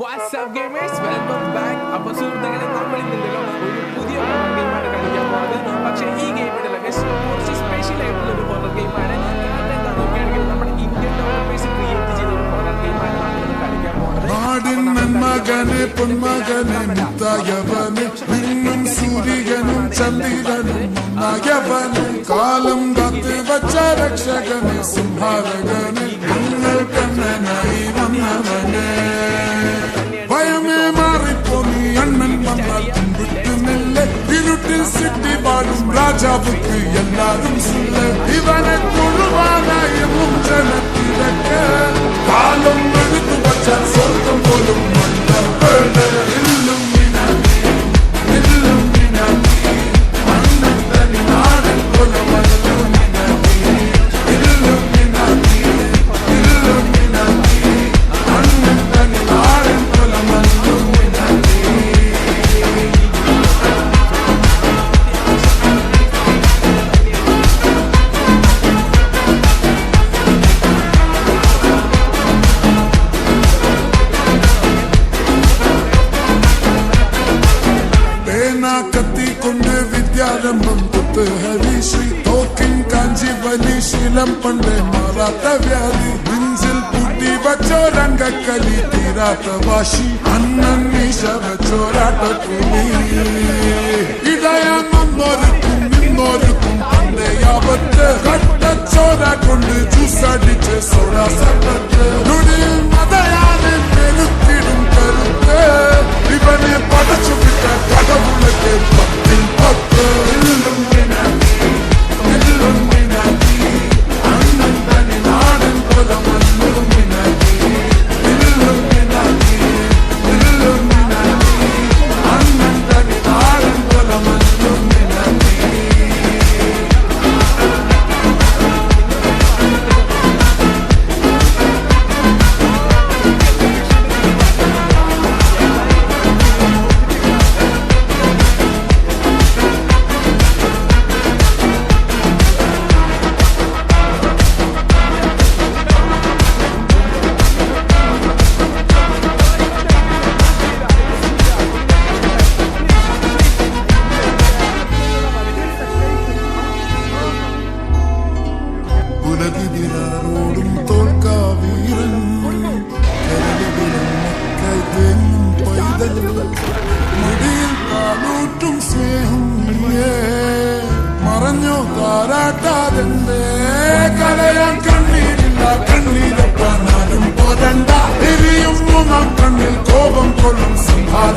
WhatsApp gamers welcome back. അപ്പോൾ സുഹൃത്തുക്കളെ, നമ്മൾ ഇന്നല്ലോ ഒരു പുതിയ ഹൊറർ ഗെയിമാണ് കളിക്കാൻ പോകുന്നത്. പക്ഷേ ഈ ഗെയിമിന്റെ കുറച്ച് സ്പെഷ്യൽ ആയിട്ടുള്ള ഒരു ഹൊറർ ഗെയിമാണ്. കാരണം എന്താ നോക്കുകയാണെങ്കിൽ നമ്മുടെ ഇന്ത്യൻ ഡെവലപ്പേഴ്സ് ക്രിയേറ്റ് ചെയ്ത ഒരു ഹൊറർ ഗെയിമാണ് നമ്മൾ കളിക്കാൻ പോകുന്നത്. മകനെ പൊന്മകനെ മുത്തായവനെ നിന്നും സൂര്യനും ചന്ദ്രനും നായവനെ കാലം കാത്ത് വച്ച രക്ഷകനെ സംഹാരകനെ നിങ്ങൾ കണ്ണനായി വന്നവനെ ഭയമേ മാറിപ്പോ നീ അണ്ണൻ വന്നാൽ വിട്ടുന്നില്ല ഇരുട്ടിൽ സിറ്റി പാടും രാജാവുക്ക് എല്ലാരും ഇവനെ തൊഴുവാനായി ജനത്തിലൊക്കെ കാലം എടുത്തു വച്ചാൽ സ്വർഗം പോലും കത്തിക്കൊണ്ട് വിദ്യാരംഭം തൊട്ട് ഹരിശ്രീ തോക്കിൻ കാഞ്ചി വലിശീലം പണ്ട് മാറാത്ത വ്യാധി നെഞ്ചിൽ പൂട്ടി വച്ചോരംഗക്കലി തീരാത്ത വാശി അണ്ണൻ മീശ വച്ചോരാട്ട കൂലി ഇടയാന്നൊരുക്കും നിന്നൊരുക്കും പണ്ടേ യാവത്ത് കട്ടച്ചോര കൊണ്ട് ജ്യൂസടിച്ച് സോഡാ സട്ടത്ത് മതയാനെ മെരുത്തിടും കരുത്ത് ഇവനെ പടച്ചു വിട്ട കടവുളക്കെ പത്തിൽ പത്ത് അണ്ണൻ തനി നാടൻ കൊലമല്ലു അണ്ണൻ തനി നാടൻ കൊലമല്ലു ഉലകിതിരോടും തോൽക്കാവീരൻ പൈതൽ മുടിയിൽ കാലൂട്ടും സ്നേഹം മറഞ്ഞോ താരാട്ടാതെന്തേ കലയാൻ കണ്ണീരില്ല കണ്ണീരപ്പാനാലും പോരണ്ട എരിയും മൂന്നാം കണ്ണിൽ കോപം കൊള്ളും സംഹാര